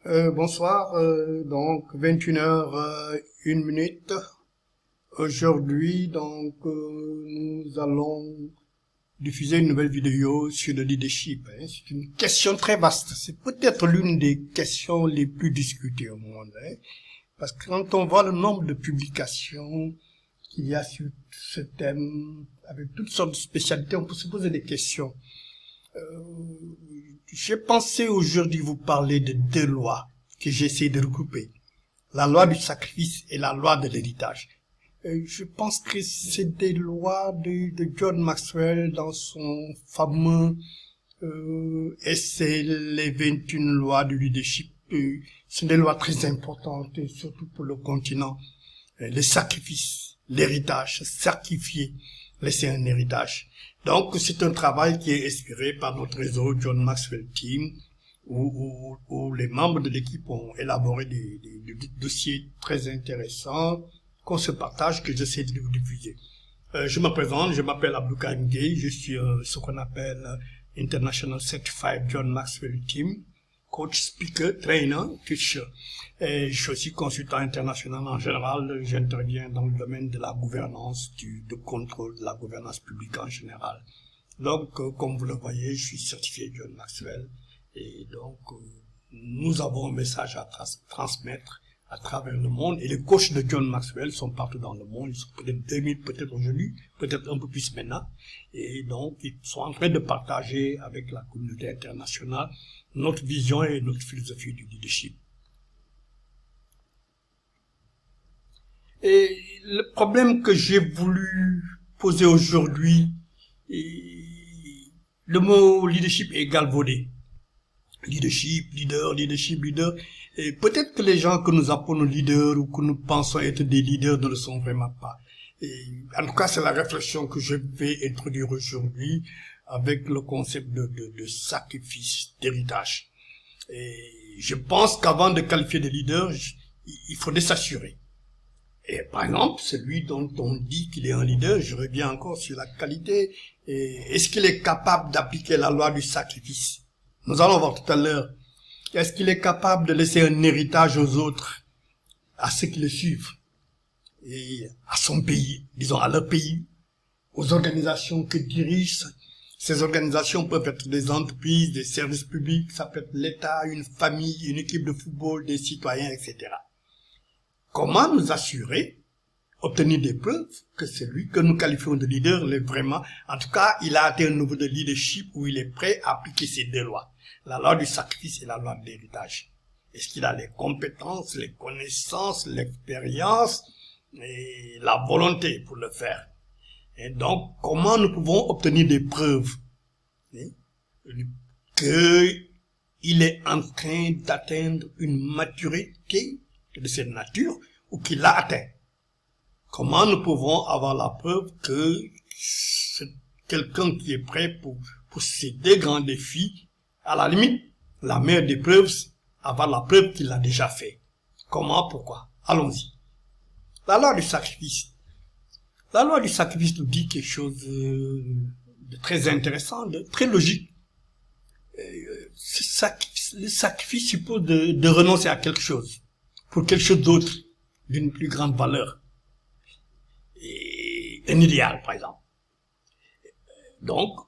Bonsoir, donc 21h01. Aujourd'hui, nous allons diffuser une nouvelle vidéo sur le leadership. C'est une question très vaste. C'est peut-être l'une des questions les plus discutées au monde. Parce que quand on voit le nombre de publications qu'il y a sur ce thème, avec toutes sortes de spécialités, on peut se poser des questions. J'ai pensé aujourd'hui vous parler de deux lois que j'essaie de regrouper. La loi du sacrifice et la loi de l'héritage. Je pense que c'est des lois de John Maxwell dans son fameux essai Les 21 lois du leadership. C'est des lois très importantes, surtout pour le continent. Le sacrifice, l'héritage, sacrifier, laisser un héritage. Donc, c'est un travail qui est inspiré par notre réseau John Maxwell Team, où les membres de l'équipe ont élaboré des dossiers très intéressants qu'on se partage, que j'essaie de vous diffuser. Je me présente, je m'appelle Abdou Karim Gueye, je suis ce qu'on appelle International Certified John Maxwell Team, coach, speaker, trainer, teacher. Et je suis aussi consultant international en général. J'interviens dans le domaine de la gouvernance, de contrôle de la gouvernance publique en général. Donc, comme vous le voyez, je suis certifié John Maxwell. Et donc, nous avons un message à transmettre à travers le monde. Et les coachs de John Maxwell sont partout dans le monde. Ils sont peut-être 2000, peut-être aujourd'hui, peut-être un peu plus maintenant. Et donc, ils sont en train de partager avec la communauté internationale notre vision et notre philosophie du leadership. Et le problème que j'ai voulu poser aujourd'hui, le mot leadership est galvaudé. Leadership, leader, leadership, leader. Et peut-être que les gens que nous appelons leaders ou que nous pensons être des leaders ne le sont vraiment pas. Et en tout cas, c'est la réflexion que je vais introduire aujourd'hui avec le concept de sacrifice, d'héritage. Et je pense qu'avant de qualifier de leader, il faudrait s'assurer. Et par exemple, celui dont on dit qu'il est un leader, je reviens encore sur la qualité. Est-ce qu'il est capable d'appliquer la loi du sacrifice? Nous allons voir tout à l'heure. Est-ce qu'il est capable de laisser un héritage aux autres, à ceux qui le suivent, et à son pays, disons à leur pays, aux organisations que dirigent. Ces organisations peuvent être des entreprises, des services publics, ça peut être l'État, une famille, une équipe de football, des citoyens, etc. Comment nous assurer, obtenir des preuves que celui que nous qualifions de leader l'est vraiment, en tout cas, il a atteint un niveau de leadership où il est prêt à appliquer ces deux lois, la loi du sacrifice et la loi de l'héritage. Est-ce qu'il a les compétences, les connaissances, l'expérience et la volonté pour le faire? Et donc, comment nous pouvons obtenir des preuves qu'il est en train d'atteindre une maturité de cette nature ou qu'il l'a atteint? Comment nous pouvons avoir la preuve que c'est quelqu'un qui est prêt pour ces deux grands défis? À la limite, la meilleure des preuves, avoir la preuve qu'il l'a déjà fait. Comment, pourquoi? Allons-y. La loi du sacrifice. La loi du sacrifice nous dit quelque chose de très intéressant, de très logique. Le sacrifice suppose de renoncer à quelque chose, pour quelque chose d'autre, d'une plus grande valeur. Et un idéal, par exemple. Donc,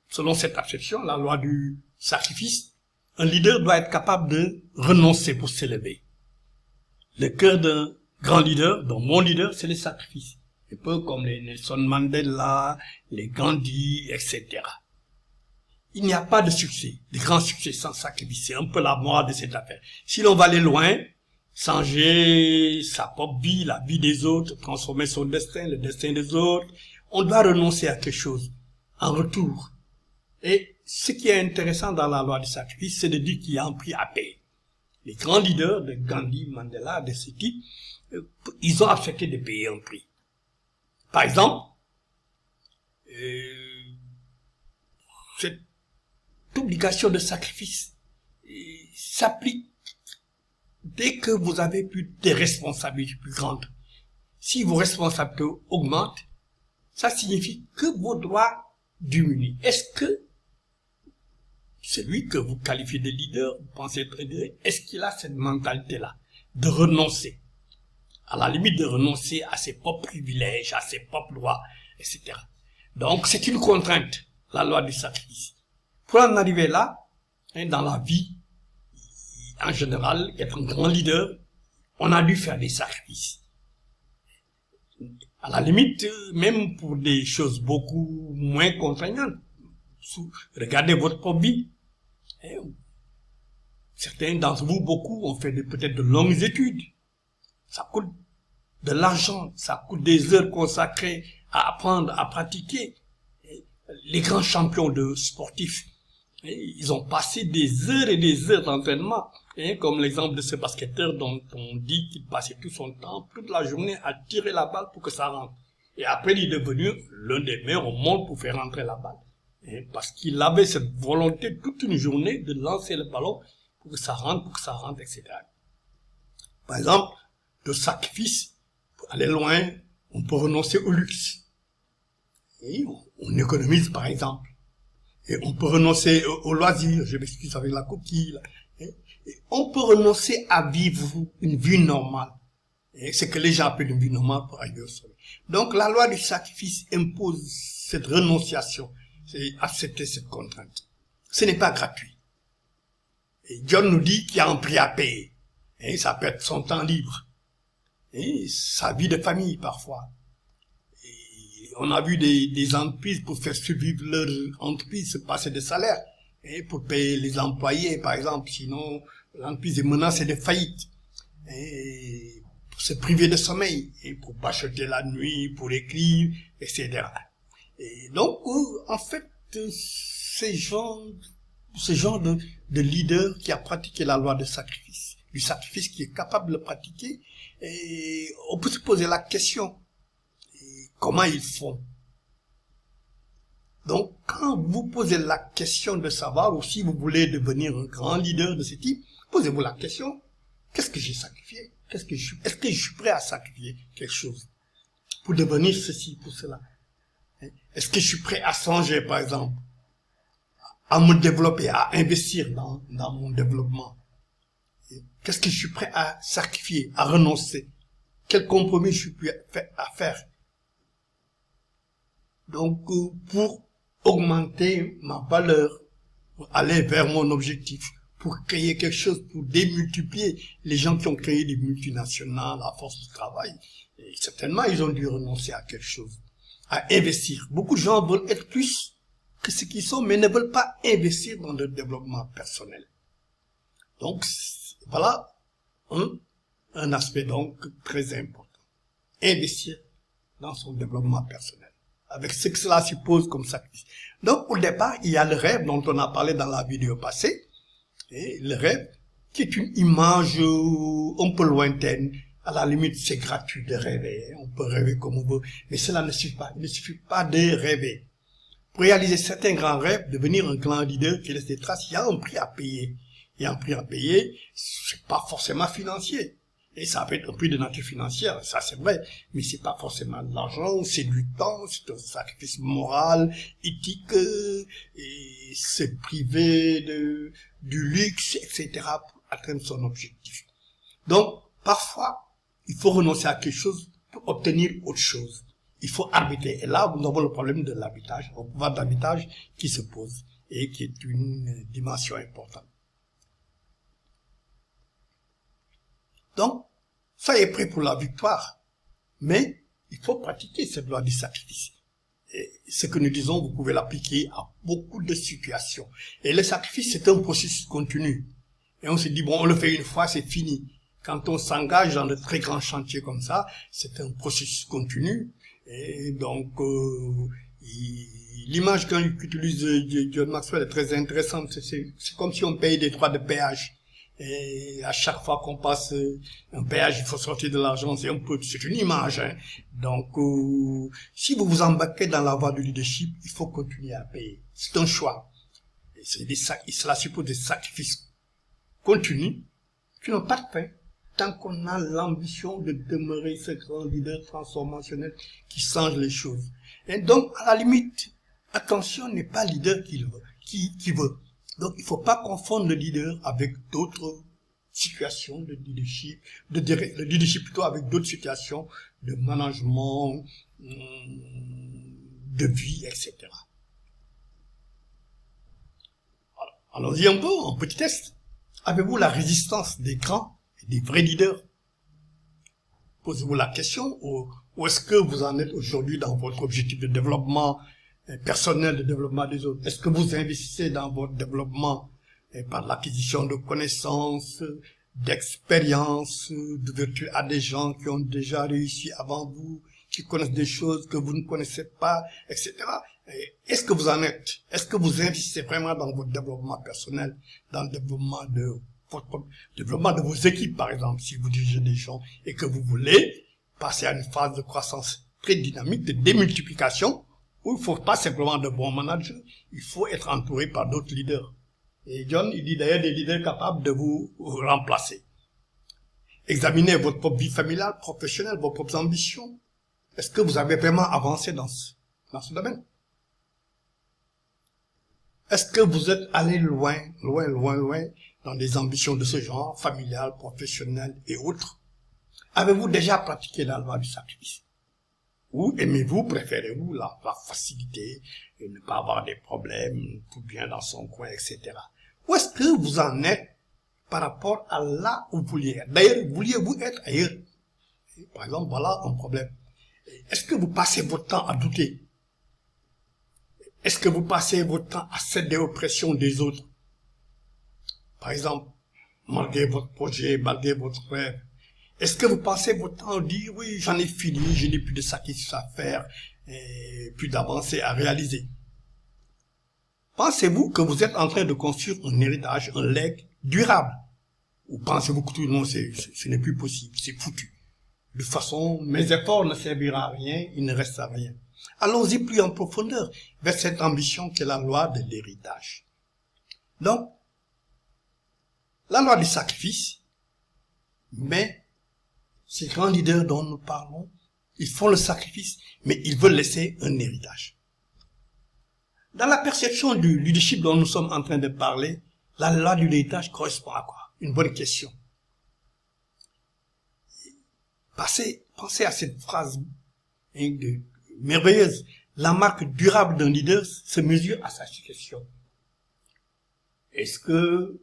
selon cette acception, la loi du sacrifice, un leader doit être capable de renoncer pour s'élever. Le cœur d'un grand leader, dont mon leader, c'est le sacrifice. Un peu comme les Nelson Mandela, les Gandhi, etc. Il n'y a pas de succès, de grand succès sans sacrifice. C'est un peu la morale de cette affaire. Si l'on va aller loin, changer sa propre vie, la vie des autres, transformer son destin, le destin des autres, on doit renoncer à quelque chose en retour. Et ce qui est intéressant dans la loi du sacrifice, c'est de dire qu'il y a un prix à payer. Les grands leaders de Gandhi, Mandela, de ce type, ils ont accepté de payer un prix. Par exemple, cette obligation de sacrifice s'applique dès que vous avez plus de responsabilités plus grandes. Si vos responsabilités augmentent, ça signifie que vos droits diminuent. Est-ce que celui que vous qualifiez de leader, vous pensez être leader, est-ce qu'il a cette mentalité-là de renoncer, à la limite de renoncer à ses propres privilèges, à ses propres droits, etc. Donc c'est une contrainte, la loi du sacrifice. Pour en arriver là, dans la vie, en général, être un grand leader, on a dû faire des sacrifices. À la limite, même pour des choses beaucoup moins contraignantes. Regardez votre propre vie. Certains d'entre vous, beaucoup, ont fait peut-être de longues études. Ça coûte de l'argent, ça coûte des heures consacrées à apprendre, à pratiquer. Les grands champions de sportifs, ils ont passé des heures et des heures d'entraînement. Comme l'exemple de ce basketteur dont on dit qu'il passait tout son temps, toute la journée à tirer la balle pour que ça rentre. Et après, il est devenu l'un des meilleurs au monde pour faire rentrer la balle. Parce qu'il avait cette volonté toute une journée de lancer le ballon pour que ça rentre, etc. Par exemple, le sacrifice, pour aller loin, on peut renoncer au luxe. Et on économise, par exemple. Et on peut renoncer au loisir, je m'excuse avec la coquille. Là. Et on peut renoncer à vivre une vie normale. Et c'est que les gens appellent une vie normale pour arriver au sommet. Donc la loi du sacrifice impose cette renonciation, c'est accepter cette contrainte. Ce n'est pas gratuit. Et John nous dit qu'il y a un prix à payer. Et ça peut être son temps libre. Et sa vie de famille parfois. Et on a vu des entreprises pour faire survivre leur entreprise se passer des salaires. Et pour payer les employés par exemple, sinon l'entreprise est menacée de faillite. Et pour se priver de sommeil, et pour bachoter la nuit, pour écrire, etc. Et donc, en fait, ces gens de leader qui a pratiqué la loi du sacrifice qui est capable de le pratiquer, et on peut se poser la question, comment ils font? Donc, quand vous posez la question de savoir, ou si vous voulez devenir un grand leader de ce type, posez-vous la question, qu'est-ce que j'ai sacrifié? Est-ce que je suis prêt à sacrifier quelque chose pour devenir ceci, pour cela? Est-ce que je suis prêt à changer, par exemple, à me développer, à investir dans mon développement? Qu'est-ce que je suis prêt à sacrifier, à renoncer? Quel compromis je suis prêt à faire? Donc, pour augmenter ma valeur, pour aller vers mon objectif, pour créer quelque chose, pour démultiplier les gens qui ont créé des multinationales à force de travail. Et certainement, ils ont dû renoncer à quelque chose, à investir. Beaucoup de gens veulent être plus que ce qu'ils sont, mais ne veulent pas investir dans leur développement personnel. Donc, voilà un aspect donc très important. Investir dans son développement personnel, avec ce que cela suppose comme sacrifice. Donc, au départ, il y a le rêve dont on a parlé dans la vidéo passée, et le rêve qui est une image un peu lointaine. À la limite, c'est gratuit de rêver, on peut rêver comme on veut, mais cela ne suffit pas. Il ne suffit pas de rêver. Pour réaliser certains grands rêves, devenir un grand leader qui laisse des traces, il y a un prix à payer. Et un prix à payer, c'est pas forcément financier. Et ça peut être un prix de nature financière, ça c'est vrai, mais c'est pas forcément de l'argent, c'est du temps, c'est un sacrifice moral, éthique, et se priver du luxe, etc. pour atteindre son objectif. Donc, parfois, il faut renoncer à quelque chose pour obtenir autre chose. Il faut arbitrer. Et là, nous avons le problème de l'habitage, le pouvoir d'habitage qui se pose et qui est une dimension importante. Donc, soyez prêts pour la victoire, mais il faut pratiquer cette loi du sacrifice. Et ce que nous disons, vous pouvez l'appliquer à beaucoup de situations. Et le sacrifice, c'est un processus continu. Et on se dit, bon, on le fait une fois, c'est fini. Quand on s'engage dans de très grands chantiers comme ça, c'est un processus continu. Et donc, l'image qu'utilise John Maxwell est très intéressante. C'est comme si on paye des droits de péage. Et à chaque fois qu'on passe un péage, il faut sortir de l'argent. C'est une image. Hein. Donc, si vous vous embarquez dans la voie du leadership, il faut continuer à payer. C'est un choix. Et cela suppose des sacrifices continus qui n'ont pas de fin. Tant qu'on a l'ambition de demeurer ce grand leader transformationnel qui change les choses. Et donc, à la limite, attention n'est pas leader qui veut. Donc, il ne faut pas confondre le leader avec d'autres situations de leadership, le leadership plutôt avec d'autres situations de management, de vie, etc. Allons-y un peu, un petit test. Avez-vous la résistance des grands et des vrais leaders? Posez-vous la question, où est-ce que vous en êtes aujourd'hui dans votre objectif de développement personnel, de développement des autres? Est-ce que vous investissez dans votre développement par l'acquisition de connaissances, d'expériences, d'ouverture à des gens qui ont déjà réussi avant vous, qui connaissent des choses que vous ne connaissez pas, etc. Est-ce que vous en êtes? Est-ce que vous investissez vraiment dans votre développement personnel, dans le développement de vos équipes, par exemple, si vous dirigez des gens et que vous voulez passer à une phase de croissance très dynamique, de démultiplication, où il ne faut pas simplement de bons managers, il faut être entouré par d'autres leaders. Et John, il dit d'ailleurs des leaders capables de vous remplacer. Examinez votre propre vie familiale, professionnelle, vos propres ambitions. Est-ce que vous avez vraiment avancé dans ce domaine? Est-ce que vous êtes allé loin dans des ambitions de ce genre, familiales, professionnelles et autres? Avez-vous déjà pratiqué la loi du sacrifice? Ou aimez-vous, préférez-vous la facilité et ne pas avoir des problèmes, tout bien dans son coin, etc. Où est-ce que vous en êtes par rapport à là où vous vouliez être? D'ailleurs, vouliez-vous être ailleurs? Par exemple, voilà un problème. Est-ce que vous passez votre temps à douter? Est-ce que vous passez votre temps à céder aux pressions des autres? Par exemple, malgré votre projet, malgré votre rêve, est-ce que vous passez votre temps à dire, oui, j'en ai fini, je n'ai plus de sacrifices à faire, et plus d'avancées à réaliser? Pensez-vous que vous êtes en train de construire un héritage, un legs durable? Ou pensez-vous que tout le monde, ce n'est plus possible, c'est foutu? De toute façon, mes efforts ne serviront à rien, il ne reste à rien. Allons-y plus en profondeur vers cette ambition qu'est la loi de l'héritage. Donc, la loi du sacrifice, mais ces grands leaders dont nous parlons, ils font le sacrifice, mais ils veulent laisser un héritage. Dans la perception du leadership dont nous sommes en train de parler, la loi de l'héritage correspond à quoi? Une bonne question. Pensez à cette phrase merveilleuse. La marque durable d'un leader se mesure à sa succession. Est-ce que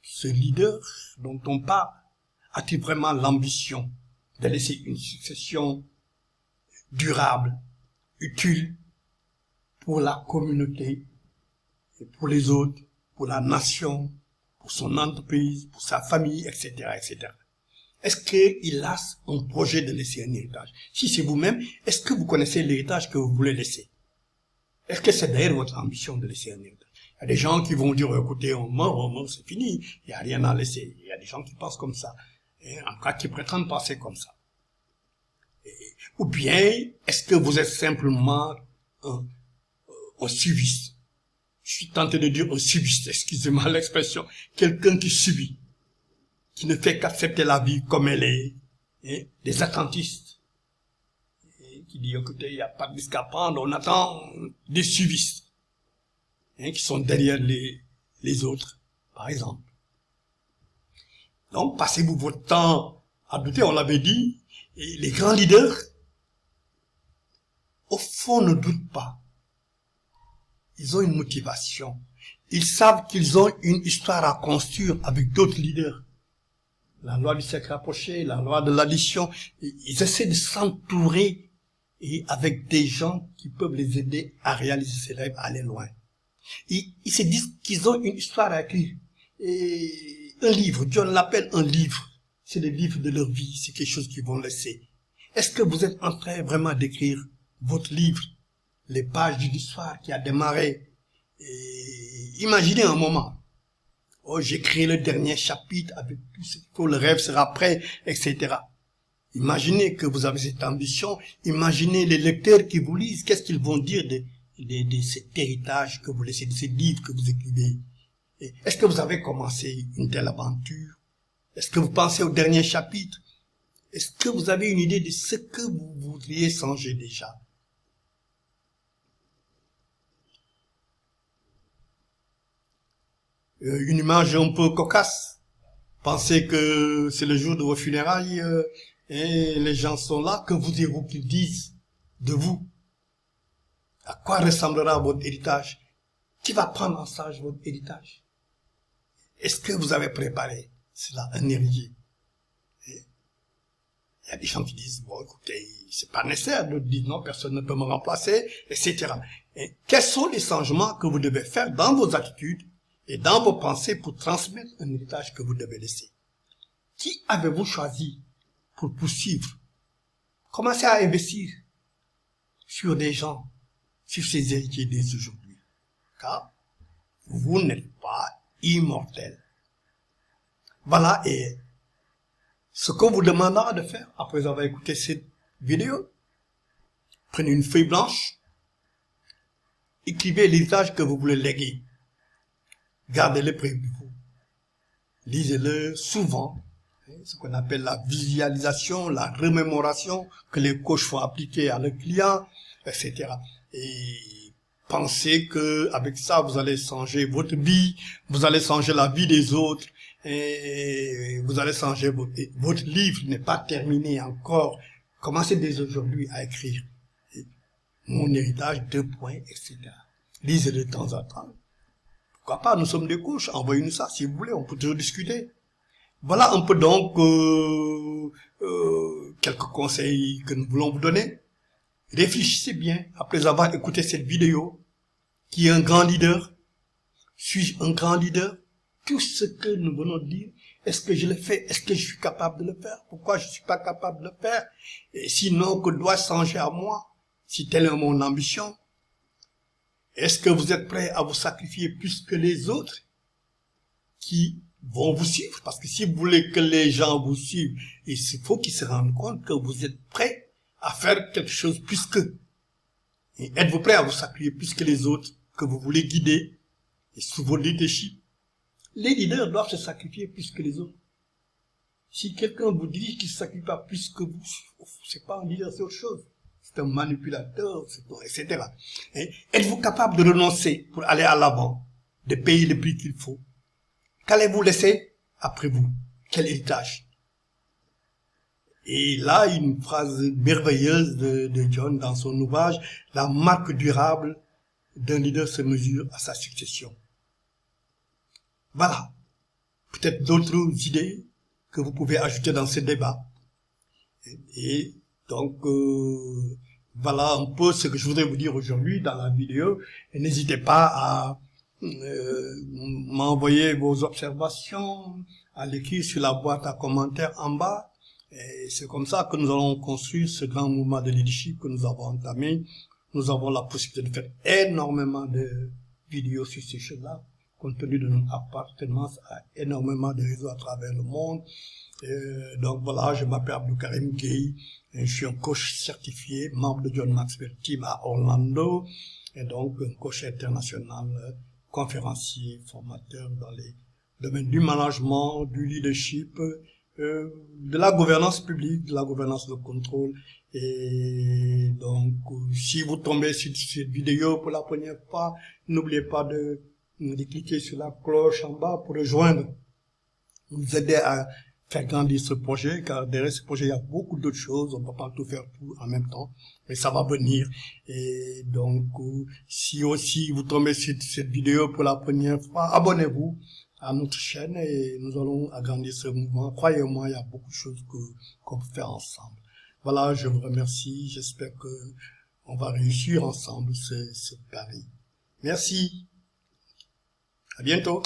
ce leader dont on parle a-t-il vraiment l'ambition de laisser une succession durable, utile pour la communauté, et pour les autres, pour la nation, pour son entreprise, pour sa famille, etc., etc. Est-ce qu'il a un projet de laisser un héritage? Si c'est vous-même, est-ce que vous connaissez l'héritage que vous voulez laisser? Est-ce que c'est d'ailleurs votre ambition de laisser un héritage? Il y a des gens qui vont dire, écoutez, on meurt, c'est fini, il n'y a rien à laisser. Il y a des gens qui pensent comme ça. Et en tout cas, qui prétendent penser comme ça. Ou bien, est-ce que vous êtes simplement un suiviste? Je suis tenté de dire un subiste, excusez-moi l'expression. Quelqu'un qui subit, qui ne fait qu'accepter la vie comme elle est, hein, des attentistes, qui dit, écoutez, il n'y a pas de risque à prendre, on attend des suivistes, hein, qui sont derrière les autres, par exemple. Donc, passez-vous votre temps à douter, on l'avait dit, et les grands leaders, au fond, ne doutent pas. Ils ont une motivation. Ils savent qu'ils ont une histoire à construire avec d'autres leaders. La loi du cercle rapproché, la loi de l'addition, ils essaient de s'entourer et avec des gens qui peuvent les aider à réaliser ces rêves, à aller loin. Ils se disent qu'ils ont une histoire à écrire. Et un livre, John l'appelle un livre. C'est le livre de leur vie, c'est quelque chose qu'ils vont laisser. Est-ce que vous êtes en train vraiment d'écrire votre livre, les pages d'une histoire qui a démarré? Et imaginez un moment. Oh, j'écris le dernier chapitre avec tout ce qu'il faut, le rêve sera prêt, etc. Imaginez que vous avez cette ambition, imaginez les lecteurs qui vous lisent, qu'est-ce qu'ils vont dire de cet héritage que vous laissez, de ces livres que vous écrivez. Est-ce que vous avez commencé une telle aventure? Est-ce que vous pensez au dernier chapitre? Est-ce que vous avez une idée de ce que vous voudriez changer déjà? une image un peu cocasse. Pensez que c'est le jour de vos funérailles et les gens sont là, que vous direz-vous qu'ils disent de vous? À quoi ressemblera votre héritage? Qui va prendre en charge votre héritage? Est-ce que vous avez préparé cela, un héritier? Il y a des gens qui disent, bon, écoutez, c'est pas nécessaire. D'autres disent, non, personne ne peut me remplacer, etc. Et quels sont les changements que vous devez faire dans vos attitudes et dans vos pensées pour transmettre un héritage que vous devez laisser? Qui avez-vous choisi pour poursuivre? Commencez à investir sur des gens, sur ces héritiers dès aujourd'hui. Car vous n'êtes pas immortel. Voilà, et ce qu'on vous demandera de faire après avoir écouté cette vidéo, prenez une feuille blanche, écrivez l'héritage que vous voulez léguer. Gardez-le près de vous. Lisez-le souvent. Ce qu'on appelle la visualisation, la remémoration que les coachs font appliquer à leurs clients, etc. Et pensez que avec ça, vous allez changer votre vie, vous allez changer la vie des autres, et vous allez changer votre livre n'est pas terminé encore. Commencez dès aujourd'hui à écrire mon héritage, 2 points, etc. Lisez-le de temps en temps. Pourquoi pas, nous sommes des coachs, envoyez-nous ça si vous voulez, on peut toujours discuter. Voilà un peu donc quelques conseils que nous voulons vous donner. Réfléchissez bien après avoir écouté cette vidéo. Qui est un grand leader? Suis-je un grand leader? Tout ce que nous venons de dire, est-ce que je le fais? Est-ce que je suis capable de le faire? Pourquoi je ne suis pas capable de le faire? Et sinon, que doit changer à moi? Si telle est mon ambition. Est-ce que vous êtes prêts à vous sacrifier plus que les autres qui vont vous suivre? Parce que si vous voulez que les gens vous suivent, il faut qu'ils se rendent compte que vous êtes prêts à faire quelque chose plus qu'eux. Et êtes-vous prêts à vous sacrifier plus que les autres que vous voulez guider? Et sous vos leadership, les leaders doivent se sacrifier plus que les autres. Si quelqu'un vous dirige qui ne se sacrifie pas plus que vous, c'est pas un leader, c'est autre chose. C'est un manipulateur, etc. Et êtes-vous capable de renoncer pour aller à l'avant, de payer le prix qu'il faut? Qu'allez-vous laisser après vous? Quel héritage? Et là, une phrase merveilleuse de John dans son ouvrage, la marque durable d'un leader se mesure à sa succession. Voilà. Peut-être d'autres idées que vous pouvez ajouter dans ce débat. Et donc, voilà un peu ce que je voudrais vous dire aujourd'hui dans la vidéo. Et n'hésitez pas à m'envoyer vos observations, à l'écrire sur la boîte à commentaires en bas. Et c'est comme ça que nous allons construire ce grand mouvement de leadership que nous avons entamé. Nous avons la possibilité de faire énormément de vidéos sur ces choses-là, compte tenu de notre appartenance à énormément de réseaux à travers le monde. Donc voilà, je m'appelle Abdou Karim Gueye, je suis un coach certifié, membre de John Maxwell Team à Orlando, et donc un coach international, conférencier, formateur dans les domaines du management, du leadership, de la gouvernance publique, de la gouvernance de contrôle. Et donc, si vous tombez sur cette vidéo pour la première fois, n'oubliez pas de cliquer sur la cloche en bas pour rejoindre, nous aider à faire grandir ce projet, car derrière ce projet, il y a beaucoup d'autres choses, on ne peut pas tout faire tout en même temps, mais ça va venir. Et donc, si aussi vous tombez sur cette vidéo pour la première fois, abonnez-vous à notre chaîne et nous allons agrandir ce mouvement. Croyez-moi, il y a beaucoup de choses qu'on peut faire ensemble. Voilà, je vous remercie, j'espère que on va réussir ensemble ce pari. Merci, à bientôt.